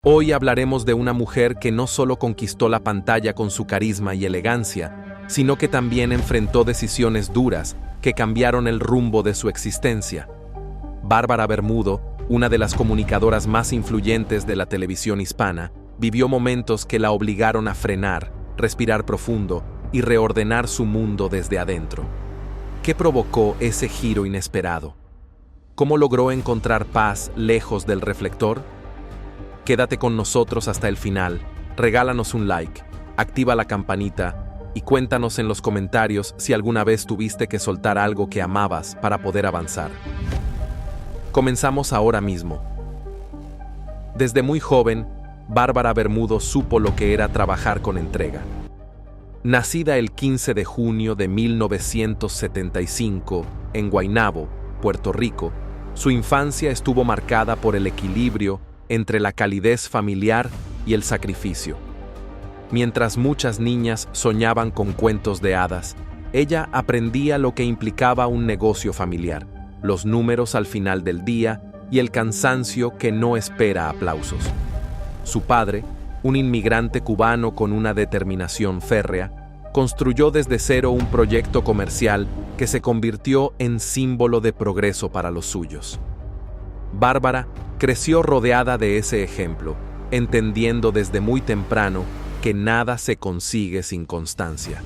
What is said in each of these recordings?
Hoy hablaremos de una mujer que no solo conquistó la pantalla con su carisma y elegancia, sino que también enfrentó decisiones duras que cambiaron el rumbo de su existencia. Bárbara Bermudo, una de las comunicadoras más influyentes de la televisión hispana, vivió momentos que la obligaron a frenar, respirar profundo y reordenar su mundo desde adentro. ¿Qué provocó ese giro inesperado? ¿Cómo logró encontrar paz lejos del reflector? Quédate con nosotros hasta el final, regálanos un like, activa la campanita y cuéntanos en los comentarios si alguna vez tuviste que soltar algo que amabas para poder avanzar. Comenzamos ahora mismo. Desde muy joven, Bárbara Bermudo supo lo que era trabajar con entrega. Nacida el 15 de junio de 1975 en Guaynabo, Puerto Rico, su infancia estuvo marcada por el equilibrio entre la calidez familiar y el sacrificio. Mientras muchas niñas soñaban con cuentos de hadas, ella aprendía lo que implicaba un negocio familiar, los números al final del día y el cansancio que no espera aplausos. Su padre, un inmigrante cubano con una determinación férrea, construyó desde cero un proyecto comercial que se convirtió en símbolo de progreso para los suyos. Bárbara creció rodeada de ese ejemplo, entendiendo desde muy temprano que nada se consigue sin constancia.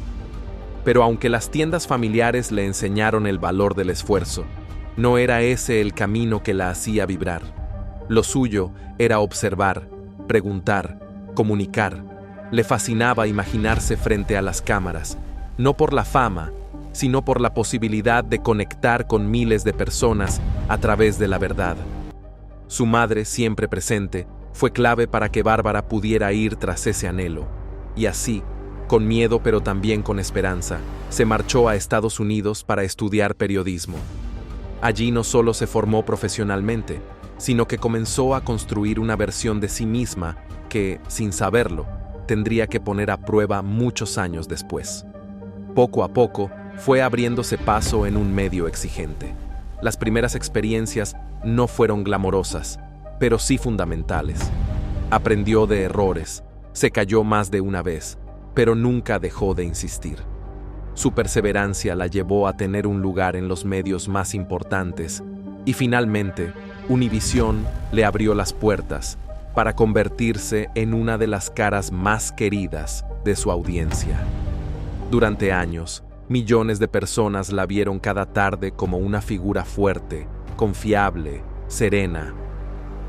Pero aunque las tiendas familiares le enseñaron el valor del esfuerzo, no era ese el camino que la hacía vibrar. Lo suyo era observar, preguntar, comunicar. Le fascinaba imaginarse frente a las cámaras, no por la fama, sino por la posibilidad de conectar con miles de personas a través de la verdad. Su madre, siempre presente, fue clave para que Bárbara pudiera ir tras ese anhelo. Y así, con miedo pero también con esperanza, se marchó a Estados Unidos para estudiar periodismo. Allí no solo se formó profesionalmente, sino que comenzó a construir una versión de sí misma que, sin saberlo, tendría que poner a prueba muchos años después. Poco a poco, fue abriéndose paso en un medio exigente. Las primeras experiencias no fueron glamorosas, pero sí fundamentales. Aprendió de errores, se cayó más de una vez, pero nunca dejó de insistir. Su perseverancia la llevó a tener un lugar en los medios más importantes y finalmente, Univisión le abrió las puertas para convertirse en una de las caras más queridas de su audiencia. Durante años, millones de personas la vieron cada tarde como una figura fuerte, confiable, serena.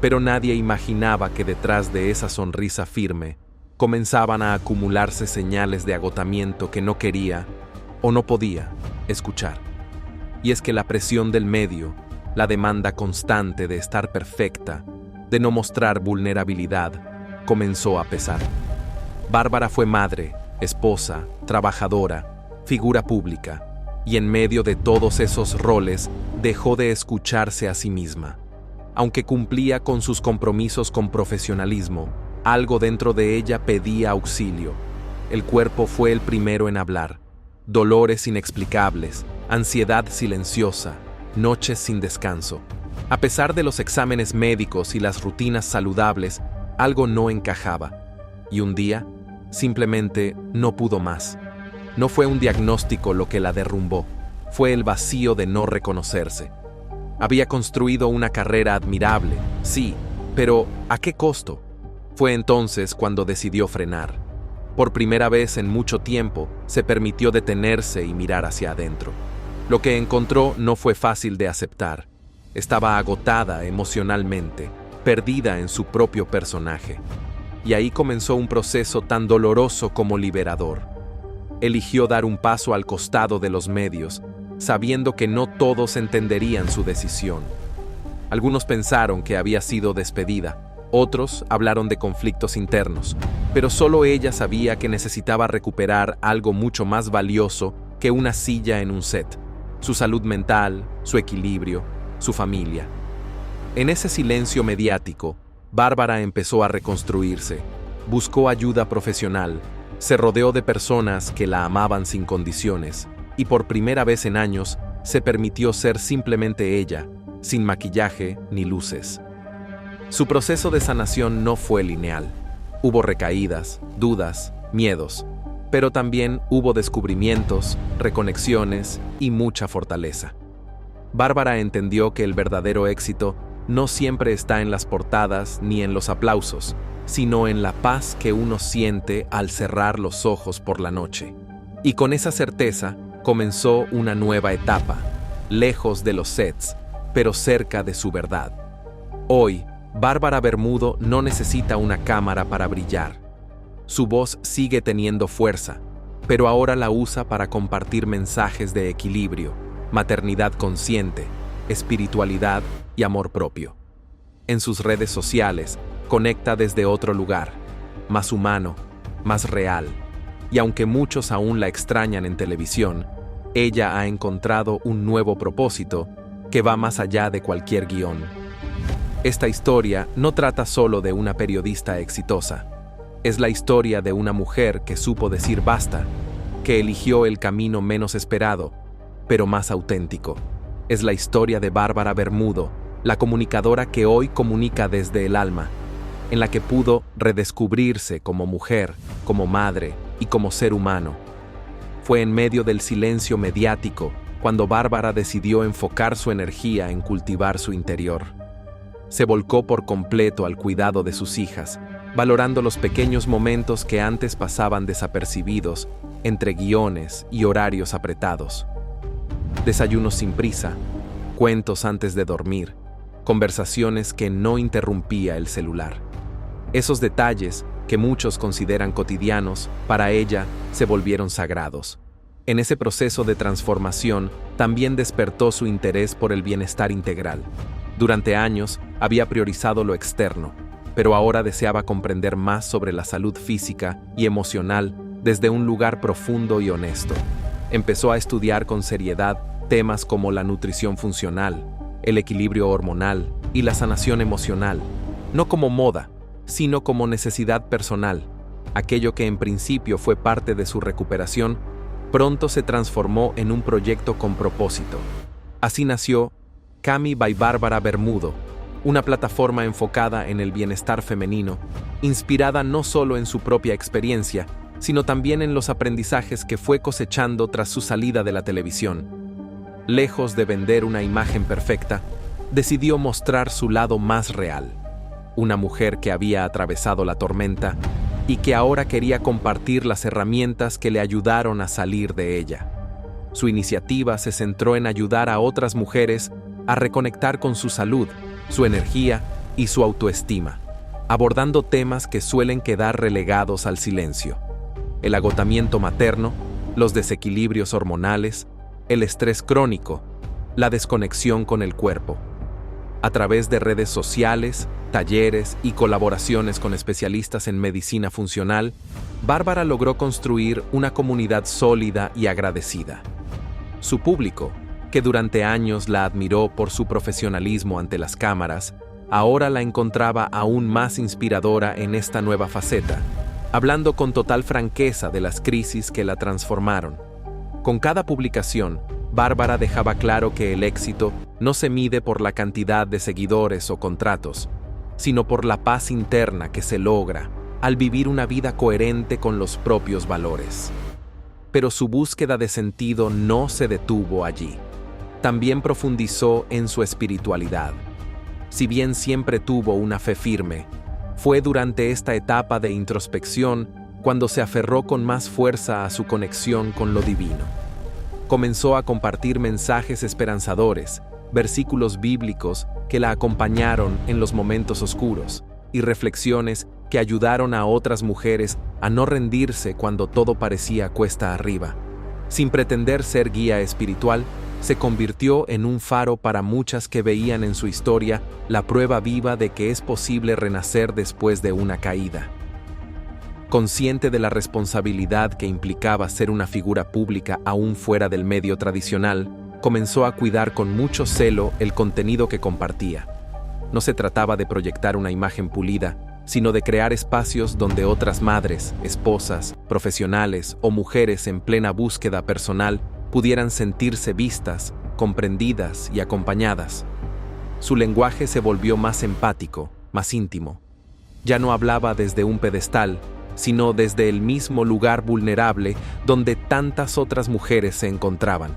Pero nadie imaginaba que detrás de esa sonrisa firme comenzaban a acumularse señales de agotamiento que no quería o no podía escuchar. Y es que la presión del medio, la demanda constante de estar perfecta, de no mostrar vulnerabilidad, comenzó a pesar. Bárbara fue madre, esposa, trabajadora, figura pública, y en medio de todos esos roles dejó de escucharse a sí misma. Aunque cumplía con sus compromisos con profesionalismo, algo dentro de ella pedía auxilio. El cuerpo fue el primero en hablar. Dolores inexplicables, ansiedad silenciosa, noches sin descanso. A pesar de los exámenes médicos y las rutinas saludables, algo no encajaba. Y un día, simplemente no pudo más. No fue un diagnóstico lo que la derrumbó, fue el vacío de no reconocerse. Había construido una carrera admirable, sí, pero ¿a qué costo? Fue entonces cuando decidió frenar. Por primera vez en mucho tiempo, se permitió detenerse y mirar hacia adentro. Lo que encontró no fue fácil de aceptar. Estaba agotada emocionalmente, perdida en su propio personaje. Y ahí comenzó un proceso tan doloroso como liberador. Eligió dar un paso al costado de los medios, sabiendo que no todos entenderían su decisión. Algunos pensaron que había sido despedida, otros hablaron de conflictos internos, pero solo ella sabía que necesitaba recuperar algo mucho más valioso que una silla en un set: su salud mental, su equilibrio, su familia. En ese silencio mediático, Bárbara empezó a reconstruirse, buscó ayuda profesional, se rodeó de personas que la amaban sin condiciones y por primera vez en años se permitió ser simplemente ella, sin maquillaje ni luces. Su proceso de sanación no fue lineal. Hubo recaídas, dudas, miedos, pero también hubo descubrimientos, reconexiones y mucha fortaleza. Bárbara entendió que el verdadero éxito no siempre está en las portadas ni en los aplausos, sino en la paz que uno siente al cerrar los ojos por la noche. Y con esa certeza comenzó una nueva etapa, lejos de los sets, pero cerca de su verdad. Hoy, Bárbara Bermudo no necesita una cámara para brillar. Su voz sigue teniendo fuerza, pero ahora la usa para compartir mensajes de equilibrio, maternidad consciente, espiritualidad y amor propio. En sus redes sociales, conecta desde otro lugar, más humano, más real. Y aunque muchos aún la extrañan en televisión, ella ha encontrado un nuevo propósito que va más allá de cualquier guión. Esta historia no trata solo de una periodista exitosa. Es la historia de una mujer que supo decir basta, que eligió el camino menos esperado, pero más auténtico. Es la historia de Bárbara Bermudo, la comunicadora que hoy comunica desde el alma, en la que pudo redescubrirse como mujer, como madre y como ser humano. Fue en medio del silencio mediático cuando Bárbara decidió enfocar su energía en cultivar su interior. Se volcó por completo al cuidado de sus hijas, valorando los pequeños momentos que antes pasaban desapercibidos entre guiones y horarios apretados. Desayunos sin prisa, cuentos antes de dormir, conversaciones que no interrumpía el celular. Esos detalles, que muchos consideran cotidianos, para ella se volvieron sagrados. En ese proceso de transformación también despertó su interés por el bienestar integral. Durante años había priorizado lo externo, pero ahora deseaba comprender más sobre la salud física y emocional desde un lugar profundo y honesto. Empezó a estudiar con seriedad temas como la nutrición funcional, el equilibrio hormonal y la sanación emocional, no como moda, sino como necesidad personal. Aquello que en principio fue parte de su recuperación, pronto se transformó en un proyecto con propósito. Así nació Cami by Bárbara Bermudo, una plataforma enfocada en el bienestar femenino, inspirada no solo en su propia experiencia, sino también en los aprendizajes que fue cosechando tras su salida de la televisión. Lejos de vender una imagen perfecta, decidió mostrar su lado más real. Una mujer que había atravesado la tormenta y que ahora quería compartir las herramientas que le ayudaron a salir de ella. Su iniciativa se centró en ayudar a otras mujeres a reconectar con su salud, su energía y su autoestima, abordando temas que suelen quedar relegados al silencio: el agotamiento materno, los desequilibrios hormonales, el estrés crónico, la desconexión con el cuerpo. A través de redes sociales, talleres y colaboraciones con especialistas en medicina funcional, Bárbara logró construir una comunidad sólida y agradecida. Su público, que durante años la admiró por su profesionalismo ante las cámaras, ahora la encontraba aún más inspiradora en esta nueva faceta, hablando con total franqueza de las crisis que la transformaron. Con cada publicación, Bárbara dejaba claro que el éxito no se mide por la cantidad de seguidores o contratos, sino por la paz interna que se logra al vivir una vida coherente con los propios valores. Pero su búsqueda de sentido no se detuvo allí. También profundizó en su espiritualidad. Si bien siempre tuvo una fe firme, fue durante esta etapa de introspección cuando se aferró con más fuerza a su conexión con lo divino. Comenzó a compartir mensajes esperanzadores, versículos bíblicos que la acompañaron en los momentos oscuros y reflexiones que ayudaron a otras mujeres a no rendirse cuando todo parecía cuesta arriba. Sin pretender ser guía espiritual, se convirtió en un faro para muchas que veían en su historia la prueba viva de que es posible renacer después de una caída. Consciente de la responsabilidad que implicaba ser una figura pública aún fuera del medio tradicional, comenzó a cuidar con mucho celo el contenido que compartía. No se trataba de proyectar una imagen pulida, sino de crear espacios donde otras madres, esposas, profesionales o mujeres en plena búsqueda personal pudieran sentirse vistas, comprendidas y acompañadas. Su lenguaje se volvió más empático, más íntimo. Ya no hablaba desde un pedestal, sino desde el mismo lugar vulnerable donde tantas otras mujeres se encontraban.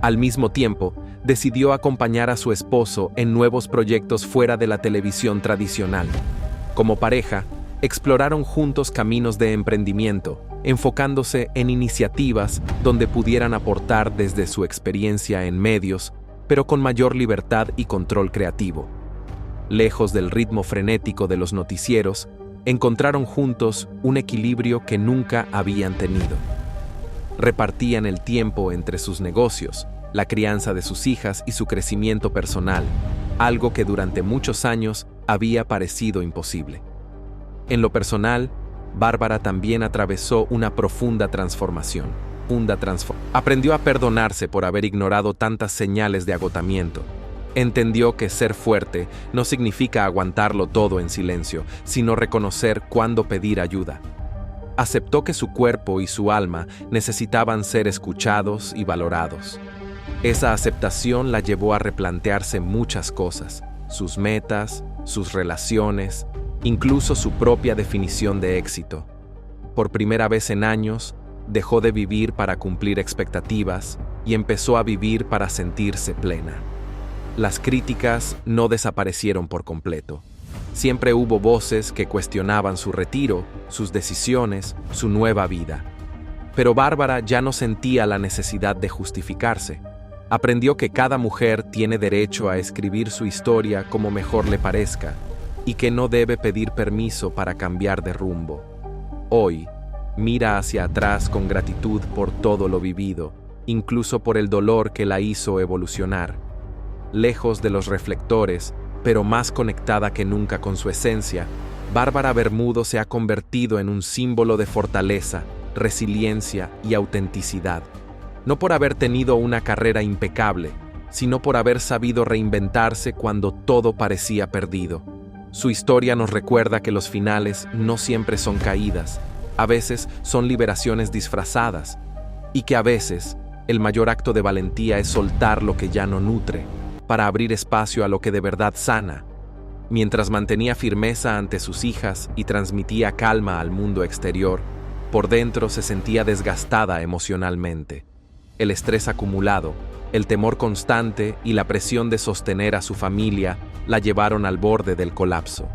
Al mismo tiempo, decidió acompañar a su esposo en nuevos proyectos fuera de la televisión tradicional. Como pareja, exploraron juntos caminos de emprendimiento, enfocándose en iniciativas donde pudieran aportar desde su experiencia en medios, pero con mayor libertad y control creativo. Lejos del ritmo frenético de los noticieros, encontraron juntos un equilibrio que nunca habían tenido. Repartían el tiempo entre sus negocios, la crianza de sus hijas y su crecimiento personal, algo que durante muchos años había parecido imposible. En lo personal, Bárbara también atravesó una profunda transformación. Aprendió a perdonarse por haber ignorado tantas señales de agotamiento. Entendió que ser fuerte no significa aguantarlo todo en silencio, sino reconocer cuándo pedir ayuda. Aceptó que su cuerpo y su alma necesitaban ser escuchados y valorados. Esa aceptación la llevó a replantearse muchas cosas, sus metas, sus relaciones, incluso su propia definición de éxito. Por primera vez en años, dejó de vivir para cumplir expectativas y empezó a vivir para sentirse plena. Las críticas no desaparecieron por completo. Siempre hubo voces que cuestionaban su retiro, sus decisiones, su nueva vida. Pero Bárbara ya no sentía la necesidad de justificarse. Aprendió que cada mujer tiene derecho a escribir su historia como mejor le parezca y que no debe pedir permiso para cambiar de rumbo. Hoy, mira hacia atrás con gratitud por todo lo vivido, incluso por el dolor que la hizo evolucionar. Lejos de los reflectores, pero más conectada que nunca con su esencia, Bárbara Bermudo se ha convertido en un símbolo de fortaleza, resiliencia y autenticidad. No por haber tenido una carrera impecable, sino por haber sabido reinventarse cuando todo parecía perdido. Su historia nos recuerda que los finales no siempre son caídas, a veces son liberaciones disfrazadas, y que a veces el mayor acto de valentía es soltar lo que ya no nutre, para abrir espacio a lo que de verdad sana. Mientras mantenía firmeza ante sus hijas y transmitía calma al mundo exterior, por dentro se sentía desgastada emocionalmente. El estrés acumulado, el temor constante y la presión de sostener a su familia la llevaron al borde del colapso.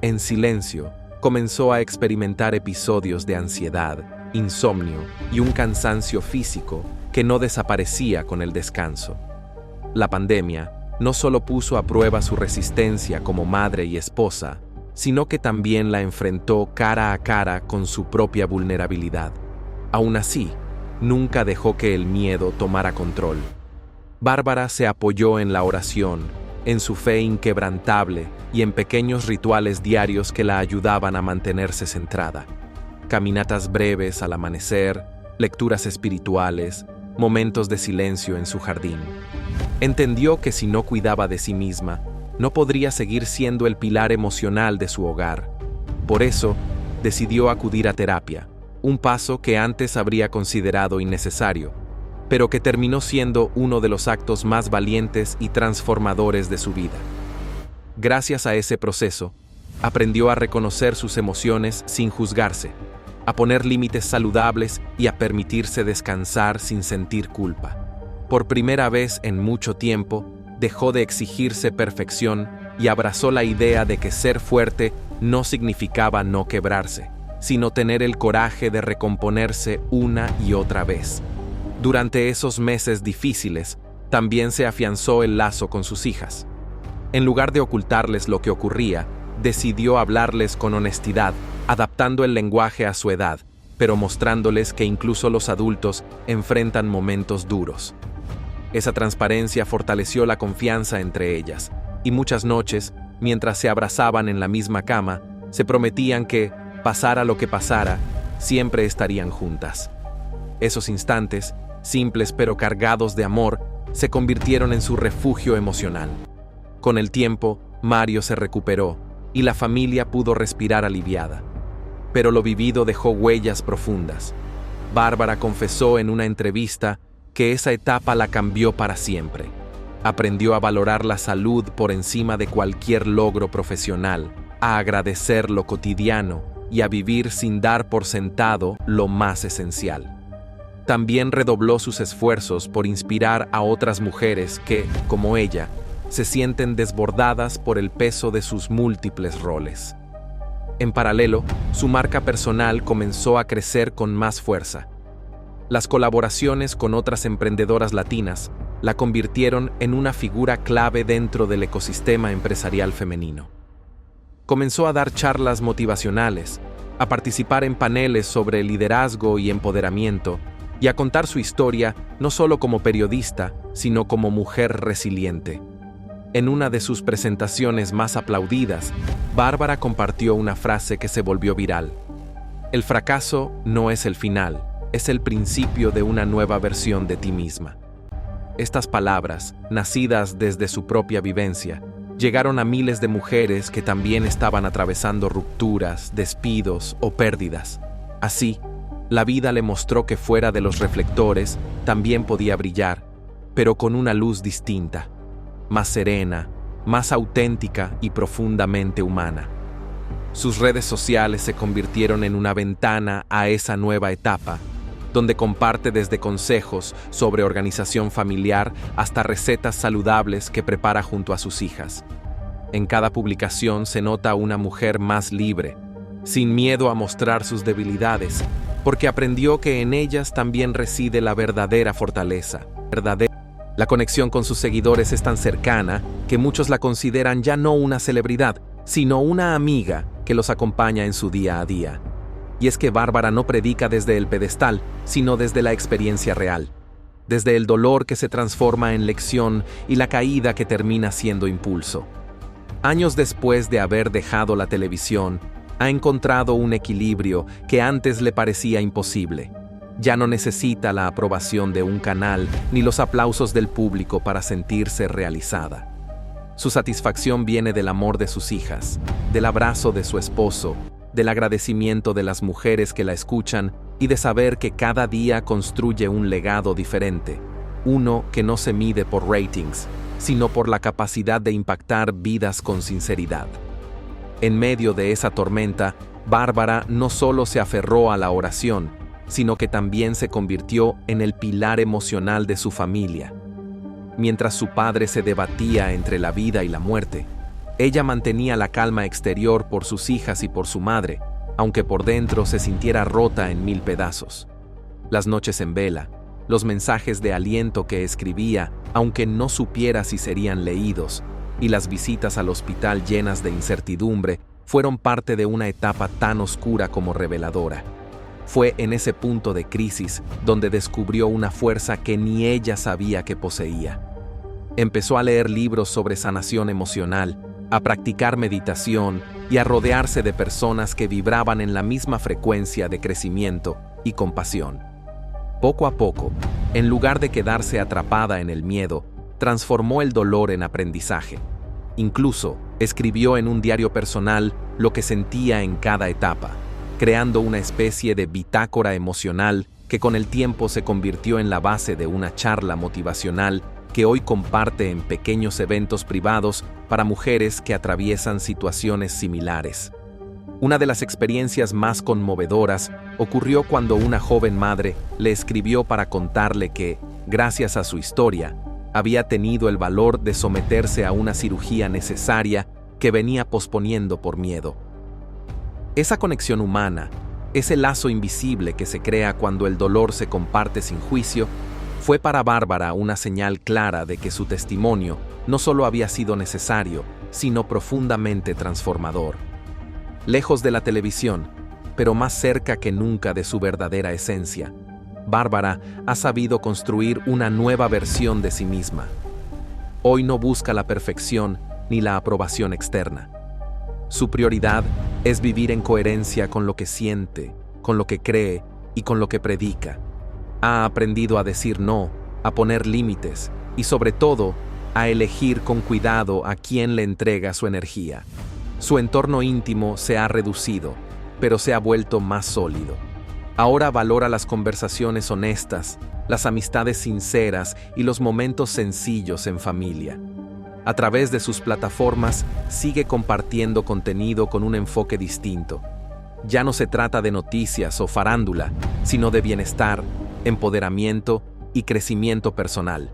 En silencio, comenzó a experimentar episodios de ansiedad, insomnio y un cansancio físico que no desaparecía con el descanso. La pandemia no solo puso a prueba su resistencia como madre y esposa, sino que también la enfrentó cara a cara con su propia vulnerabilidad. Aún así, nunca dejó que el miedo tomara control. Bárbara se apoyó en la oración, en su fe inquebrantable y en pequeños rituales diarios que la ayudaban a mantenerse centrada. Caminatas breves al amanecer, lecturas espirituales, momentos de silencio en su jardín. Entendió que si no cuidaba de sí misma, no podría seguir siendo el pilar emocional de su hogar. Por eso, decidió acudir a terapia, un paso que antes habría considerado innecesario, pero que terminó siendo uno de los actos más valientes y transformadores de su vida. Gracias a ese proceso, aprendió a reconocer sus emociones sin juzgarse, a poner límites saludables y a permitirse descansar sin sentir culpa. Por primera vez en mucho tiempo, dejó de exigirse perfección y abrazó la idea de que ser fuerte no significaba no quebrarse, sino tener el coraje de recomponerse una y otra vez. Durante esos meses difíciles, también se afianzó el lazo con sus hijas. En lugar de ocultarles lo que ocurría, decidió hablarles con honestidad, adaptando el lenguaje a su edad, pero mostrándoles que incluso los adultos enfrentan momentos duros. Esa transparencia fortaleció la confianza entre ellas, y muchas noches, mientras se abrazaban en la misma cama, se prometían que, pasara lo que pasara, siempre estarían juntas. Esos instantes, simples pero cargados de amor, se convirtieron en su refugio emocional. Con el tiempo, Mario se recuperó, y la familia pudo respirar aliviada. Pero lo vivido dejó huellas profundas. Bárbara confesó en una entrevista que esa etapa la cambió para siempre. Aprendió a valorar la salud por encima de cualquier logro profesional, a agradecer lo cotidiano y a vivir sin dar por sentado lo más esencial. También redobló sus esfuerzos por inspirar a otras mujeres que, como ella, se sienten desbordadas por el peso de sus múltiples roles. En paralelo, su marca personal comenzó a crecer con más fuerza. Las colaboraciones con otras emprendedoras latinas la convirtieron en una figura clave dentro del ecosistema empresarial femenino. Comenzó a dar charlas motivacionales, a participar en paneles sobre liderazgo y empoderamiento, y a contar su historia no solo como periodista, sino como mujer resiliente. En una de sus presentaciones más aplaudidas, Bárbara compartió una frase que se volvió viral. El fracaso no es el final, es el principio de una nueva versión de ti misma. Estas palabras, nacidas desde su propia vivencia, llegaron a miles de mujeres que también estaban atravesando rupturas, despidos o pérdidas. Así, la vida le mostró que fuera de los reflectores también podía brillar, pero con una luz distinta, más serena, más auténtica y profundamente humana. Sus redes sociales se convirtieron en una ventana a esa nueva etapa, donde comparte desde consejos sobre organización familiar hasta recetas saludables que prepara junto a sus hijas. En cada publicación se nota una mujer más libre, sin miedo a mostrar sus debilidades, porque aprendió que en ellas también reside la verdadera fortaleza. La conexión con sus seguidores es tan cercana que muchos la consideran ya no una celebridad, sino una amiga que los acompaña en su día a día. Y es que Bárbara no predica desde el pedestal, sino desde la experiencia real, desde el dolor que se transforma en lección y la caída que termina siendo impulso. Años después de haber dejado la televisión, ha encontrado un equilibrio que antes le parecía imposible. Ya no necesita la aprobación de un canal ni los aplausos del público para sentirse realizada. Su satisfacción viene del amor de sus hijas, del abrazo de su esposo, del agradecimiento de las mujeres que la escuchan y de saber que cada día construye un legado diferente, uno que no se mide por ratings, sino por la capacidad de impactar vidas con sinceridad. En medio de esa tormenta, Bárbara no solo se aferró a la oración, sino que también se convirtió en el pilar emocional de su familia. Mientras su padre se debatía entre la vida y la muerte, ella mantenía la calma exterior por sus hijas y por su madre, aunque por dentro se sintiera rota en mil pedazos. Las noches en vela, los mensajes de aliento que escribía, aunque no supiera si serían leídos, y las visitas al hospital llenas de incertidumbre, fueron parte de una etapa tan oscura como reveladora. Fue en ese punto de crisis donde descubrió una fuerza que ni ella sabía que poseía. Empezó a leer libros sobre sanación emocional, a practicar meditación y a rodearse de personas que vibraban en la misma frecuencia de crecimiento y compasión. Poco a poco, en lugar de quedarse atrapada en el miedo, transformó el dolor en aprendizaje. Incluso, escribió en un diario personal lo que sentía en cada etapa, creando una especie de bitácora emocional que con el tiempo se convirtió en la base de una charla motivacional que hoy comparte en pequeños eventos privados para mujeres que atraviesan situaciones similares. Una de las experiencias más conmovedoras ocurrió cuando una joven madre le escribió para contarle que, gracias a su historia, había tenido el valor de someterse a una cirugía necesaria que venía posponiendo por miedo. Esa conexión humana, ese lazo invisible que se crea cuando el dolor se comparte sin juicio, fue para Bárbara una señal clara de que su testimonio no solo había sido necesario, sino profundamente transformador. Lejos de la televisión, pero más cerca que nunca de su verdadera esencia, Bárbara ha sabido construir una nueva versión de sí misma. Hoy no busca la perfección ni la aprobación externa. Su prioridad es vivir en coherencia con lo que siente, con lo que cree y con lo que predica. Ha aprendido a decir no, a poner límites y sobre todo, a elegir con cuidado a quién le entrega su energía. Su entorno íntimo se ha reducido, pero se ha vuelto más sólido. Ahora valora las conversaciones honestas, las amistades sinceras y los momentos sencillos en familia. A través de sus plataformas, sigue compartiendo contenido con un enfoque distinto. Ya no se trata de noticias o farándula, sino de bienestar, empoderamiento y crecimiento personal.